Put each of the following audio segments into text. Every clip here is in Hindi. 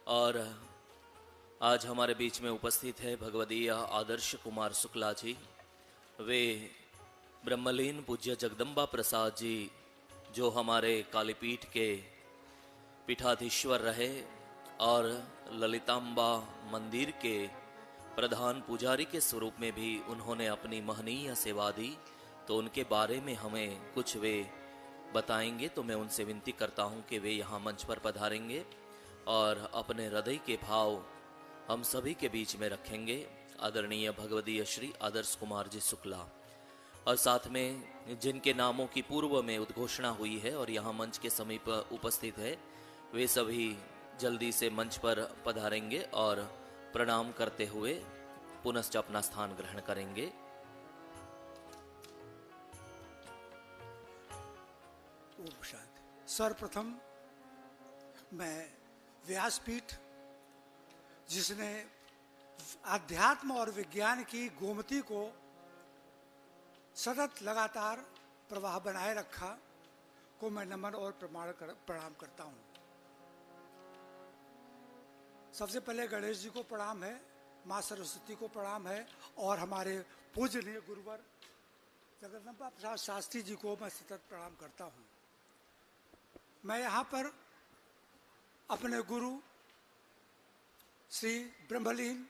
और आज हमारे बीच में उपस्थित है भगवदीय आदर्श कुमार शुक्ला जी। वे ब्रह्मलीन पूज्य जगदम्बा प्रसाद जी, जो हमारे कालीपीठ के पीठाधीश्वर रहे और ललितांबा मंदिर के प्रधान पुजारी के स्वरूप में भी उन्होंने अपनी महनीय सेवा दी। तो उनके बारे में हमें कुछ वे बताएंगे। तो मैं उनसे विनती करता हूं कि वे यहाँ मंच पर पधारेंगे और अपने हृदय के भाव हम सभी के बीच में रखेंगे। आदरणीय भगवदीय श्री आदर्श कुमार जी शुक्ला, और साथ में जिनके नामों की पूर्व में उद्घोषणा हुई है और यहाँ मंच के समीप उपस्थित है, वे सभी जल्दी से मंच पर पधारेंगे और प्रणाम करते हुए पुनश्च अपना स्थान ग्रहण करेंगे। ओम शांति। सर्वप्रथम मैं व्यासपीठ, जिसने आध्यात्म और विज्ञान की गोमती को सतत लगातार प्रवाह बनाए रखा, को मैं नमन और प्रणाम करता हूं। सबसे पहले गणेश जी को प्रणाम है, माँ सरस्वती को प्रणाम है, और हमारे पूजनीय गुरुवर जगदम्बा प्रसाद शास्त्री जी को मैं सतत प्रणाम करता हूं। मैं यहाँ पर अपने गुरु श्री ब्रह्मलीन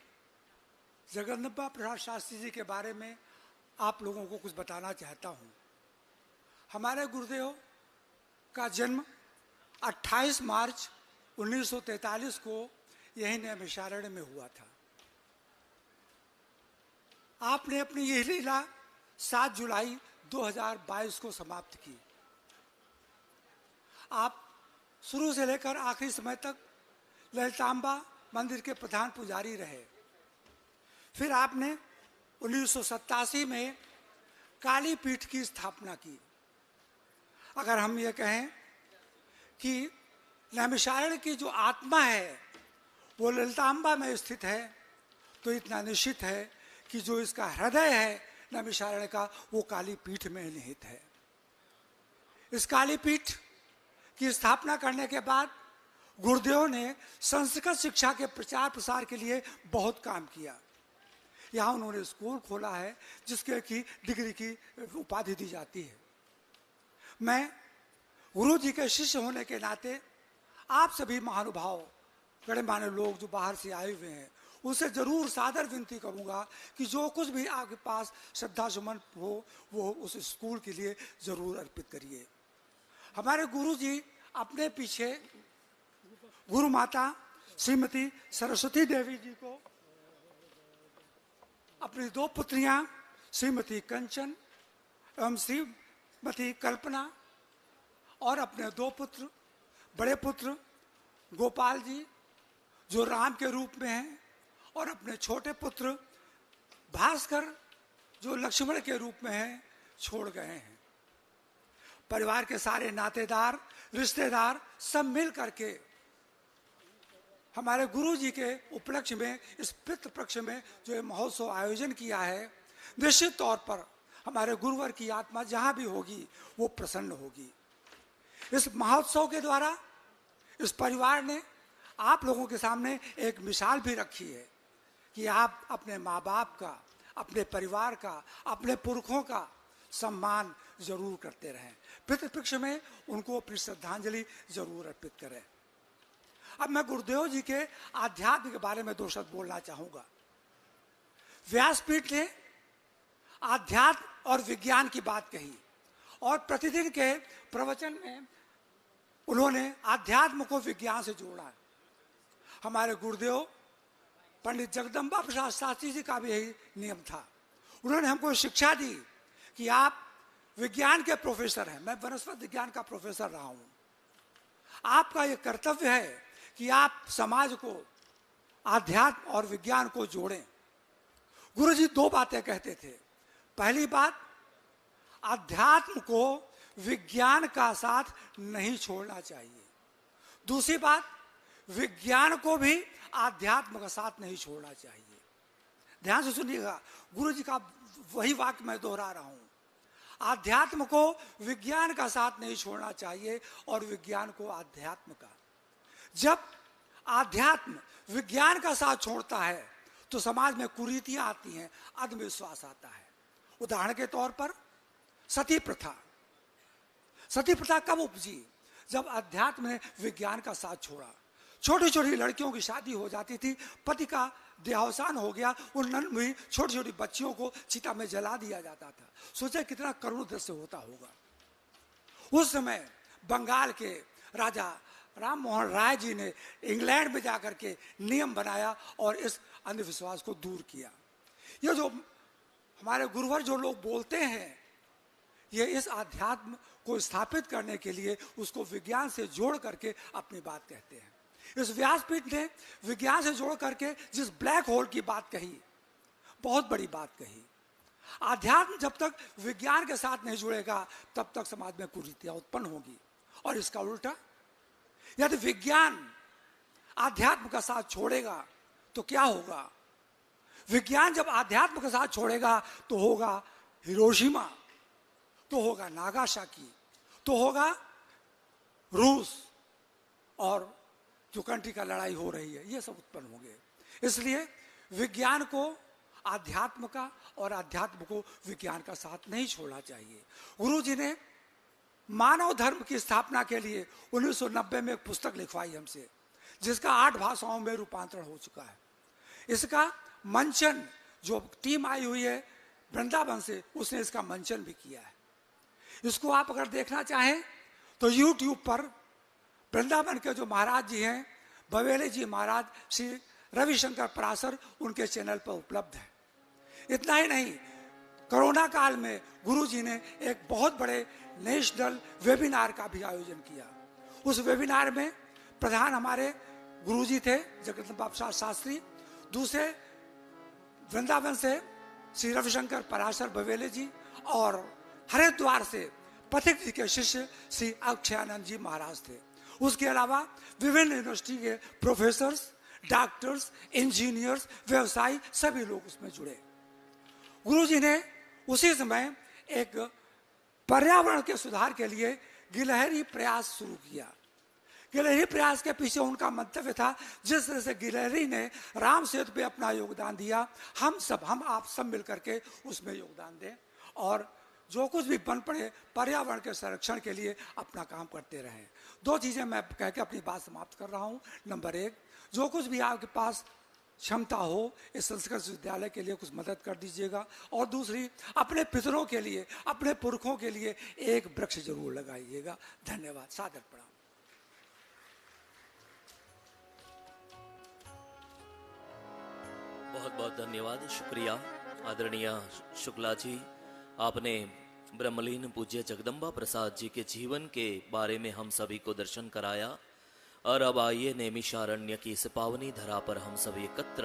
जगदम्बा प्रसाद शास्त्री जी के बारे में आप लोगों को कुछ बताना चाहता हूँ। हमारे गुरुदेव का जन्म 28 मार्च 1943 को यही नैमिषारण्य में हुआ था। आपने अपनी यह लीला 7 जुलाई 2022 को समाप्त की। आप शुरू से लेकर आखिरी समय तक ललितांबा मंदिर के प्रधान पुजारी रहे। फिर आपने 1987 में काली पीठ की स्थापना की। अगर हम ये कहें कि नैमिषारण्य की जो आत्मा है वो ललितांबा में स्थित है, तो इतना निश्चित है कि जो इसका हृदय है नैमिषारण्य का, वो काली पीठ में निहित है। इस काली पीठ की स्थापना करने के बाद गुरुदेव ने संस्कृत शिक्षा के प्रचार प्रसार के लिए बहुत काम किया। यहाँ उन्होंने स्कूल खोला है जिसके की डिग्री की उपाधि दी जाती है। मैं गुरु जी के शिष्य होने के नाते आप सभी महानुभाव, गणमान्य लोग जो बाहर से आए हुए हैं, उनसे जरूर सादर विनती करूंगा कि जो कुछ भी आपके पास श्रद्धा सुमन हो वो उस स्कूल के लिए जरूर अर्पित करिए। हमारे गुरु जी अपने पीछे गुरु माता श्रीमती सरस्वती देवी जी को, अपनी 2 पुत्रियां श्रीमती कंचन एवं श्रीमती कल्पना, और अपने 2 पुत्र, बड़े पुत्र गोपाल जी जो राम के रूप में हैं, और अपने छोटे पुत्र भास्कर जो लक्ष्मण के रूप में हैं, छोड़ गए हैं। परिवार के सारे नातेदार, रिश्तेदार सब मिल करके हमारे गुरु जी के उपलक्ष्य में, इस पितृ पक्ष में जो ये महोत्सव आयोजन किया है, निश्चित तौर पर हमारे गुरुवर की आत्मा जहां भी होगी वो प्रसन्न होगी। इस महोत्सव के द्वारा इस परिवार ने आप लोगों के सामने एक मिसाल भी रखी है कि आप अपने माँ बाप का, अपने परिवार का, अपने पुरखों का सम्मान जरूर करते रहें। पितृपक्ष में उनको अपनी श्रद्धांजलि जरूर अर्पित करें। अब मैं गुरुदेव जी के आध्यात्म के बारे में 2 शब्द बोलना चाहूंगा। व्यासपीठ ने आध्यात्म और विज्ञान की बात कही, और प्रतिदिन के प्रवचन में उन्होंने आध्यात्म को विज्ञान से जोड़ा। हमारे गुरुदेव पंडित जगदम्बा प्रसाद शास्त्री जी का भी यही नियम था। उन्होंने हमको शिक्षा दी कि आप विज्ञान के प्रोफेसर हैं। मैं वनस्पति विज्ञान का प्रोफेसर रहा हूं। आपका यह कर्तव्य है कि आप समाज को आध्यात्म और विज्ञान को जोड़ें। गुरु जी 2 बातें कहते थे। पहली बात, आध्यात्म को विज्ञान का साथ नहीं छोड़ना चाहिए। दूसरी बात, विज्ञान को भी आध्यात्म का साथ नहीं छोड़ना चाहिए। ध्यान से सुनिएगा, गुरु जी का वही वाक्य मैं दोहरा रहा हूं। आध्यात्म को विज्ञान का साथ नहीं छोड़ना चाहिए और विज्ञान को आध्यात्म का। जब आध्यात्म विज्ञान का साथ छोड़ता है तो समाज में कुरीतियां आती हैं, अंधविश्वास आता है। उदाहरण के तौर पर सती प्रथा। सती प्रथा कब उपजी? जब अध्यात्म ने विज्ञान का साथ छोड़ा। छोटी छोटी लड़कियों की शादी हो जाती थी, पति का देहावसान हो गया, उन नन्ही हुई छोटी छोटी बच्चियों को चिता में जला दिया जाता था। सोचे कितना करुण दृश्य होता होगा। उस समय बंगाल के राजा राम मोहन राय जी ने इंग्लैंड में जाकर के नियम बनाया और इस अंधविश्वास को दूर किया। ये जो हमारे गुरुवर जो लोग बोलते हैं, ये इस आध्यात्म को स्थापित करने के लिए उसको विज्ञान से जोड़ करके अपनी बात कहते हैं। इस व्यासपीठ ने विज्ञान से जोड़ करके जिस ब्लैक होल की बात कही, बहुत बड़ी बात कही। आध्यात्म जब तक विज्ञान के साथ नहीं जुड़ेगा तब तक समाज में कुरीतियां उत्पन्न होगी। और इसका उल्टा, यदि विज्ञान आध्यात्म का साथ छोड़ेगा तो क्या होगा? विज्ञान जब आध्यात्म का साथ छोड़ेगा तो होगा हिरोशिमा, तो होगा नागासाकी, तो होगा रूस और जो कंट्री का लड़ाई हो रही है, ये सब उत्पन्न होंगे। इसलिए विज्ञान को आध्यात्म का और आध्यात्म को विज्ञान का साथ नहीं छोड़ना चाहिए। गुरु जी ने मानव धर्म की स्थापना के लिए 1990 में एक पुस्तक लिखवाई हमसे, जिसका 8 भाषाओं में रूपांतरण हो चुका है। इसका मंचन जो टीम आई हुई है वृंदावन से, उसने इसका मंचन भी किया है। इसको आप अगर देखना चाहें तो YouTube पर वृंदावन के जो महाराज जी हैं, बवेले जी महाराज, श्री रविशंकर पराशर, उनके चैनल पर उपलब्ध है। इतना ही नहीं, कोरोना काल में गुरु जी ने एक बहुत बड़े नेशनल वेबिनार का भी आयोजन किया। उस वेबिनार में प्रधान हमारे गुरु जी थे जगन्नाथ प्रसाद शास्त्री, दूसरे वृंदावन से श्री रविशंकर पराशर बवेले जी, और हरिद्वार से पथिक जी के शिष्य श्री अक्षयानंद जी महाराज थे। उसके अलावा विभिन्न यूनिवर्सिटी के प्रोफेसर्स, डॉक्टर्स, इंजीनियर्स, व्यवसायी, सभी लोग उसमें जुड़े। गुरु जी ने उसी समय एक पर्यावरण के सुधार के लिए गिलहरी प्रयास शुरू किया। गिलहरी प्रयास के पीछे उनका मंतव्य था, जिस तरह से गिलहरी ने राम सेतु पे अपना योगदान दिया, हम आप सब मिलकर के उसमें योगदान दें और जो कुछ भी बन पड़े पर्यावरण के संरक्षण के लिए अपना काम करते रहें। 2 चीजें मैं कह के अपनी बात समाप्त कर रहा हूं। नंबर 1, जो कुछ भी आपके पास क्षमता हो इस संस्कृत विद्यालय के लिए कुछ मदद कर दीजिएगा। और दूसरी, अपने पितरों के लिए, अपने पुरखों के लिए एक वृक्ष जरूर लगाइएगा। धन्यवाद। सादर प्रणाम। बहुत बहुत धन्यवाद, शुक्रिया आदरणीय शुक्ला जी। आपने ब्रह्मलीन पूज्य जगदम्बा प्रसाद जी के जीवन के बारे में हम सभी को दर्शन कराया। और अब आइए नैमिषारण्य की इस पावनी धरा पर हम सभी एकत्र